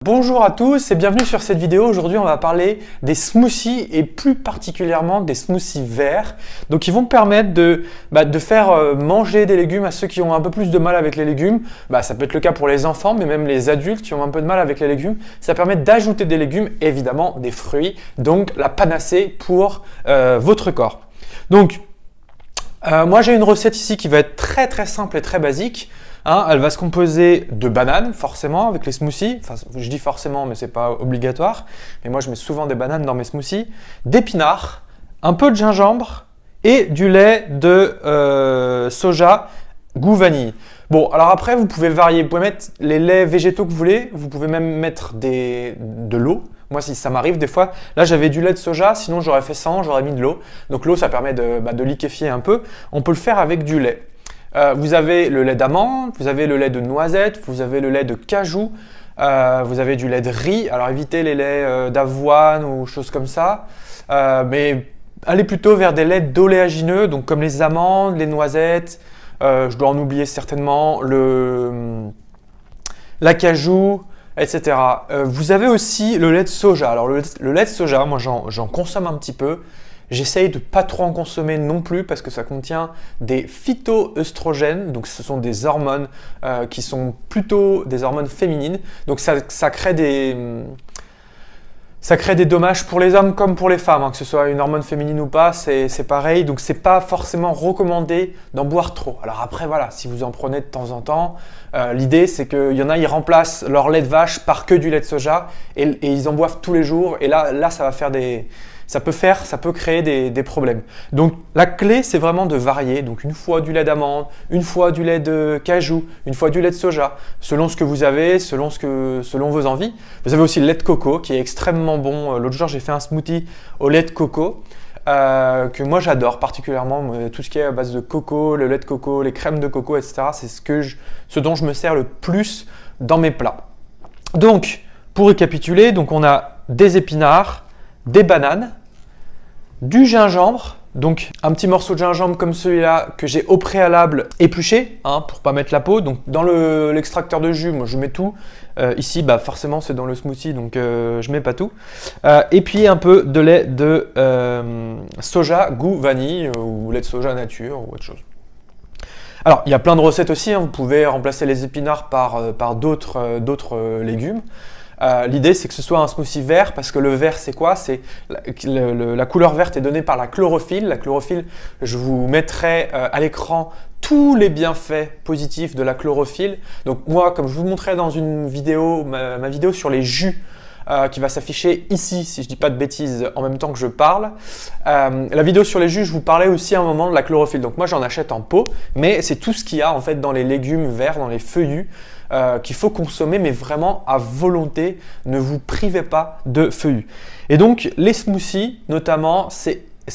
Bonjour à tous et bienvenue sur cette vidéo. Aujourd'hui, on va parler des smoothies et plus particulièrement des smoothies verts. Donc, ils vont permettre de faire manger des légumes à ceux qui ont un peu plus de mal avec les légumes. Ça peut être le cas pour les enfants, mais même les adultes qui ont un peu de mal avec les légumes. Ça permet d'ajouter des légumes, évidemment des fruits, donc la panacée pour votre corps. Donc, moi j'ai une recette ici qui va être très simple et très basique. Elle va se composer de bananes, forcément, avec les smoothies. Enfin, je dis forcément, mais c'est pas obligatoire. Mais moi, je mets souvent des bananes dans mes smoothies. D'épinards, un peu de gingembre et du lait de soja goût vanille. Bon, alors après, vous pouvez varier. Vous pouvez mettre les laits végétaux que vous voulez. Vous pouvez même mettre de l'eau. Moi, si ça m'arrive des fois, là j'avais du lait de soja, sinon j'aurais fait sans, j'aurais mis de l'eau. Donc l'eau, ça permet de liquéfier un peu. On peut le faire avec du lait. Vous avez le lait d'amande, vous avez le lait de noisette, vous avez le lait de cajou, vous avez du lait de riz. Alors évitez les laits d'avoine ou choses comme ça, mais allez plutôt vers des laits d'oléagineux, donc comme les amandes, les noisettes, je dois en oublier certainement, la cajou, etc. Vous avez aussi le lait de soja. Alors le lait de soja, moi j'en consomme un petit peu. J'essaye de ne pas trop en consommer non plus parce que ça contient des phytoœstrogènes, donc ce sont des hormones qui sont plutôt des hormones féminines. Donc ça crée des dommages pour les hommes comme pour les femmes, que ce soit une hormone féminine ou pas, c'est pareil. Donc c'est pas forcément recommandé d'en boire trop. Alors après voilà, si vous en prenez de temps en temps, l'idée c'est qu'il y en a, ils remplacent leur lait de vache par que du lait de soja et ils en boivent tous les jours. Et là ça va faire ça peut créer des problèmes. Donc la clé, c'est vraiment de varier. Donc une fois du lait d'amande, une fois du lait de cajou, une fois du lait de soja, selon ce que vous avez, selon vos envies. Vous avez aussi le lait de coco qui est extrêmement bon. L'autre jour, j'ai fait un smoothie au lait de coco que moi j'adore particulièrement. Tout ce qui est à base de coco, le lait de coco, les crèmes de coco, etc. C'est ce dont je me sers le plus dans mes plats. Donc pour récapituler, donc on a des épinards, des bananes, du gingembre, donc un petit morceau de gingembre comme celui-là que j'ai au préalable épluché pour pas mettre la peau. Donc dans l'extracteur de jus, moi je mets tout. Ici, forcément c'est dans le smoothie, donc je mets pas tout. Et puis un peu de lait de soja goût vanille ou lait de soja nature ou autre chose. Alors il y a plein de recettes aussi. Vous pouvez remplacer les épinards par d'autres légumes. L'idée c'est que ce soit un smoothie vert parce que le vert c'est quoi? C'est la couleur verte est donnée par la chlorophylle. La chlorophylle, je vous mettrai à l'écran tous les bienfaits positifs de la chlorophylle. Donc moi, comme je vous montrais dans une vidéo, ma vidéo sur les jus qui va s'afficher ici, si je ne dis pas de bêtises, en même temps que je parle. La vidéo sur les jus, je vous parlais aussi à un moment de la chlorophylle. Donc moi j'en achète en pot, mais c'est tout ce qu'il y a en fait dans les légumes verts, dans les feuillus, qu'il faut consommer, mais vraiment à volonté. Ne vous privez pas de feuillus. Et donc les smoothies, notamment,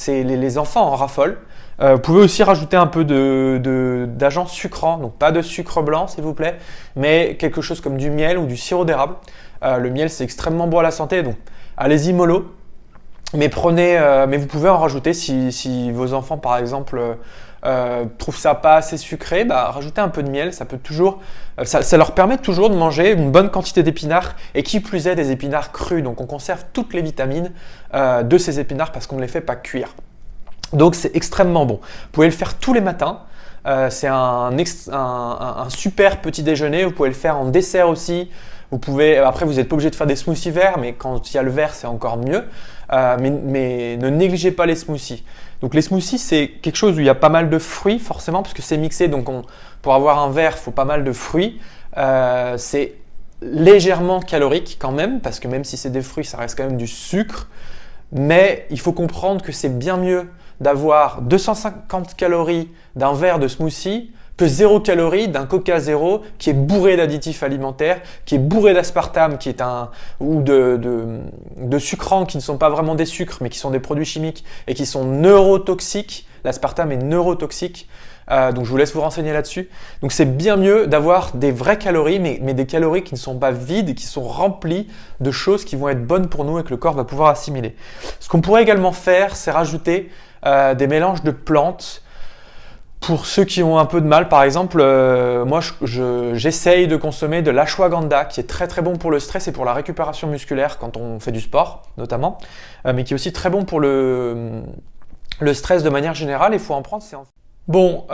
les enfants en raffolent. Vous pouvez aussi rajouter un peu d'agent sucrant, donc pas de sucre blanc s'il vous plaît, mais quelque chose comme du miel ou du sirop d'érable. Le miel c'est extrêmement bon à la santé, donc allez-y mollo. Mais vous pouvez en rajouter si vos enfants par exemple trouvent ça pas assez sucré, rajoutez un peu de miel, ça peut toujours, ça leur permet toujours de manger une bonne quantité d'épinards et qui plus est des épinards crus. Donc on conserve toutes les vitamines de ces épinards parce qu'on ne les fait pas cuire. Donc c'est extrêmement bon. Vous pouvez le faire tous les matins. C'est un super petit déjeuner. Vous pouvez le faire en dessert aussi. Après, vous n'êtes pas obligé de faire des smoothies verts, mais quand il y a le vert, c'est encore mieux. Mais ne négligez pas les smoothies. Donc les smoothies, c'est quelque chose où il y a pas mal de fruits, forcément, parce que c'est mixé. Donc pour avoir un verre, il faut pas mal de fruits. C'est légèrement calorique quand même, parce que même si c'est des fruits, ça reste quand même du sucre. Mais il faut comprendre que c'est bien mieux d'avoir 250 calories d'un verre de smoothie que 0 calories d'un Coca Zéro qui est bourré d'additifs alimentaires, qui est bourré d'aspartame, ou de sucrants qui ne sont pas vraiment des sucres, mais qui sont des produits chimiques et qui sont neurotoxiques. L'aspartame est neurotoxique, donc je vous laisse vous renseigner là-dessus. Donc c'est bien mieux d'avoir des vraies calories, mais des calories qui ne sont pas vides, qui sont remplies de choses qui vont être bonnes pour nous et que le corps va pouvoir assimiler. Ce qu'on pourrait également faire, c'est rajouter des mélanges de plantes. Pour ceux qui ont un peu de mal, par exemple, moi j'essaye de consommer de l'ashwagandha qui est très très bon pour le stress et pour la récupération musculaire quand on fait du sport notamment, mais qui est aussi très bon pour le stress de manière générale. Il faut en prendre. Bon,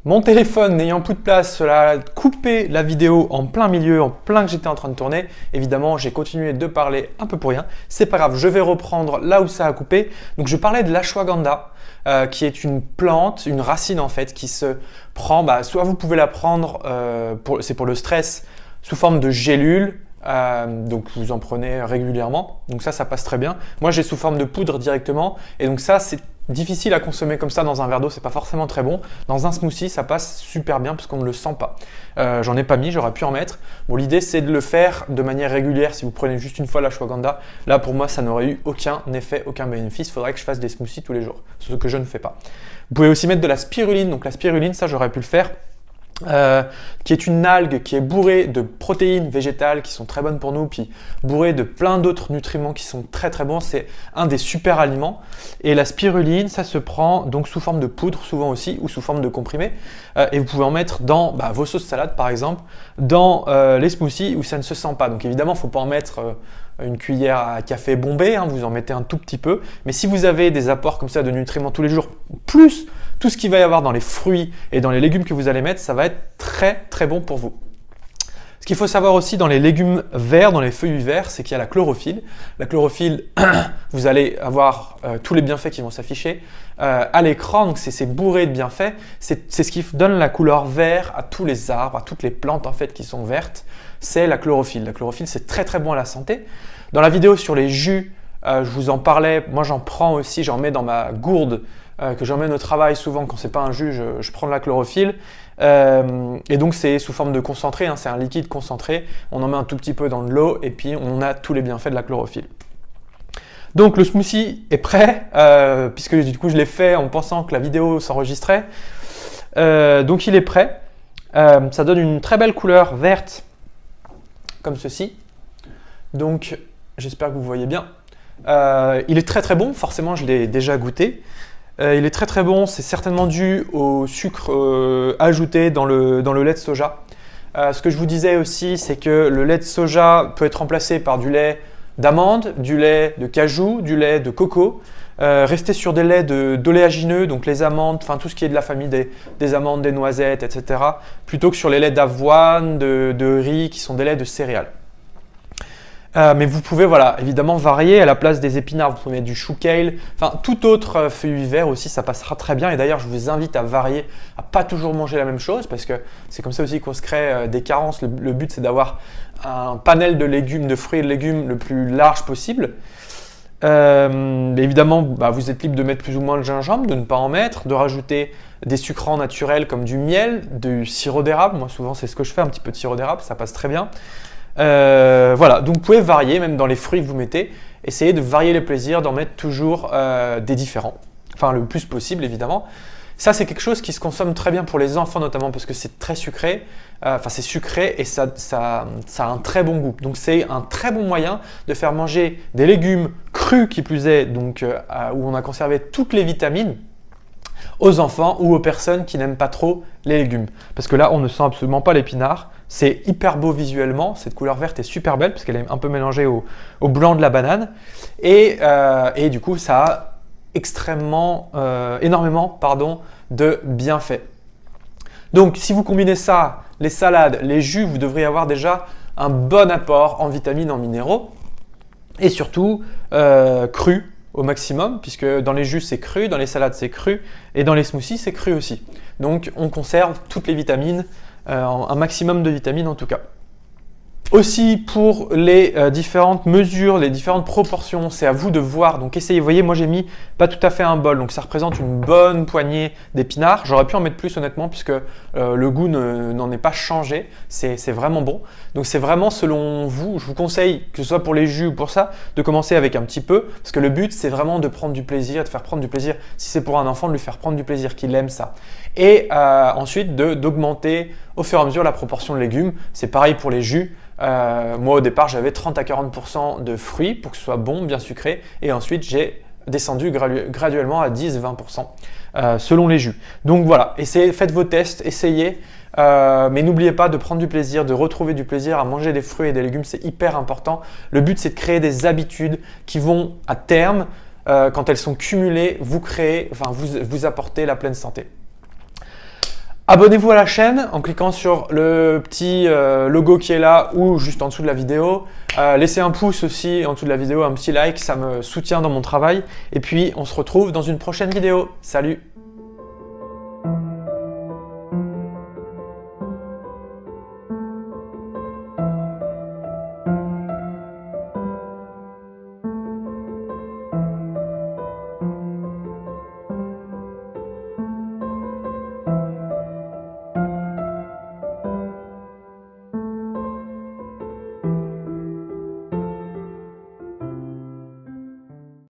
mon téléphone n'ayant plus de place, cela a coupé la vidéo en plein milieu, en plein que j'étais en train de tourner. Évidemment, j'ai continué de parler un peu pour rien. C'est pas grave, je vais reprendre là où ça a coupé. Donc je parlais de l'ashwagandha. Qui est une plante, une racine en fait, qui se prend, soit vous pouvez la prendre, c'est pour le stress, sous forme de gélule, donc vous en prenez régulièrement, donc ça passe très bien. Moi j'ai sous forme de poudre directement, et donc ça c'est difficile à consommer comme ça dans un verre d'eau, c'est pas forcément très bon. Dans un smoothie, ça passe super bien parce qu'on ne le sent pas. J'en ai pas mis, j'aurais pu en mettre. Bon, l'idée c'est de le faire de manière régulière. Si vous prenez juste une fois l'ashwagandha, là pour moi ça n'aurait eu aucun effet, aucun bénéfice. Il faudrait que je fasse des smoothies tous les jours, ce que je ne fais pas. Vous pouvez aussi mettre de la spiruline. Donc la spiruline, ça j'aurais pu le faire. Qui est une algue qui est bourrée de protéines végétales qui sont très bonnes pour nous, puis bourrée de plein d'autres nutriments qui sont très très bons. C'est un des super aliments. Et la spiruline, ça se prend donc sous forme de poudre souvent aussi, ou sous forme de comprimé. Et vous pouvez en mettre dans vos sauces salades par exemple, dans les smoothies où ça ne se sent pas. Donc évidemment, il ne faut pas en mettre une cuillère à café bombé, vous en mettez un tout petit peu. Mais si vous avez des apports comme ça de nutriments tous les jours, plus tout ce qu'il va y avoir dans les fruits et dans les légumes que vous allez mettre, ça va être très très bon pour vous. Ce qu'il faut savoir aussi dans les légumes verts, dans les feuillus verts, c'est qu'il y a la chlorophylle. La chlorophylle, vous allez avoir tous les bienfaits qui vont s'afficher à l'écran, donc c'est bourré de bienfaits. C'est ce qui donne la couleur vert à tous les arbres, à toutes les plantes en fait qui sont vertes. C'est la chlorophylle. La chlorophylle, c'est très très bon à la santé. Dans la vidéo sur les jus, je vous en parlais, moi j'en prends aussi, j'en mets dans ma gourde que j'emmène au travail souvent quand c'est pas un jus, je prends de la chlorophylle. Et donc c'est sous forme de concentré, c'est un liquide concentré, on en met un tout petit peu dans de l'eau et puis on a tous les bienfaits de la chlorophylle. Donc le smoothie est prêt, puisque du coup je l'ai fait en pensant que la vidéo s'enregistrait. Donc il est prêt, ça donne une très belle couleur verte, comme ceci. Donc j'espère que vous voyez bien. Il est très très bon, forcément je l'ai déjà goûté. Il est très très bon, c'est certainement dû au sucre ajouté dans le lait de soja. Ce que je vous disais aussi, c'est que le lait de soja peut être remplacé par du lait d'amande, du lait de cajou, du lait de coco. Restez sur des laits d'oléagineux, donc les amandes, enfin tout ce qui est de la famille des amandes, des noisettes, etc. Plutôt que sur les laits d'avoine, de riz, qui sont des laits de céréales. Mais vous pouvez évidemment varier à la place des épinards, vous pouvez mettre du chou kale, enfin tout autre feuillu vert aussi, ça passera très bien. Et d'ailleurs, je vous invite à varier, à pas toujours manger la même chose parce que c'est comme ça aussi qu'on se crée des carences. Le but, c'est d'avoir un panel de légumes, de fruits et de légumes le plus large possible. Évidemment, vous êtes libre de mettre plus ou moins de gingembre, de ne pas en mettre, de rajouter des sucrants naturels comme du miel, du sirop d'érable. Moi, souvent, c'est ce que je fais, un petit peu de sirop d'érable, ça passe très bien. Donc vous pouvez varier, même dans les fruits que vous mettez, essayez de varier les plaisirs, d'en mettre toujours des différents, enfin le plus possible évidemment. Ça c'est quelque chose qui se consomme très bien pour les enfants notamment parce que c'est très sucré, c'est sucré et ça a un très bon goût. Donc c'est un très bon moyen de faire manger des légumes crus qui plus est, donc où on a conservé toutes les vitamines, aux enfants ou aux personnes qui n'aiment pas trop les légumes. Parce que là, on ne sent absolument pas l'épinard. C'est hyper beau visuellement. Cette couleur verte est super belle parce qu'elle est un peu mélangée au blanc de la banane. Et du coup, ça a énormément de bienfaits. Donc, si vous combinez ça, les salades, les jus, vous devriez avoir déjà un bon apport en vitamines, en minéraux. Et surtout, cru au maximum, puisque dans les jus c'est cru, dans les salades c'est cru, et dans les smoothies c'est cru aussi. Donc on conserve toutes les vitamines, un maximum de vitamines en tout cas. Aussi pour les différentes mesures, les différentes proportions, c'est à vous de voir. Donc essayez, vous voyez, moi j'ai mis pas tout à fait un bol, donc ça représente une bonne poignée d'épinards. J'aurais pu en mettre plus honnêtement puisque le goût n'en est pas changé, c'est vraiment bon. Donc c'est vraiment selon vous, je vous conseille, que ce soit pour les jus ou pour ça, de commencer avec un petit peu, parce que le but c'est vraiment de prendre du plaisir, de faire prendre du plaisir. Si c'est pour un enfant, de lui faire prendre du plaisir, qu'il aime ça. Et ensuite d'augmenter au fur et à mesure la proportion de légumes. C'est pareil pour les jus. Moi au départ j'avais 30 à 40% de fruits pour que ce soit bon, bien sucré, et ensuite j'ai descendu graduellement à 10-20% selon les jus. Donc voilà, faites vos tests, essayez. Mais n'oubliez pas de prendre du plaisir, de retrouver du plaisir à manger des fruits et des légumes, c'est hyper important. Le but, c'est de créer des habitudes qui vont à terme, quand elles sont cumulées, vous apporter la pleine santé. Abonnez-vous à la chaîne en cliquant sur le petit logo qui est là ou juste en dessous de la vidéo. Laissez un pouce aussi en dessous de la vidéo, un petit like, ça me soutient dans mon travail. Et puis, on se retrouve dans une prochaine vidéo. Salut!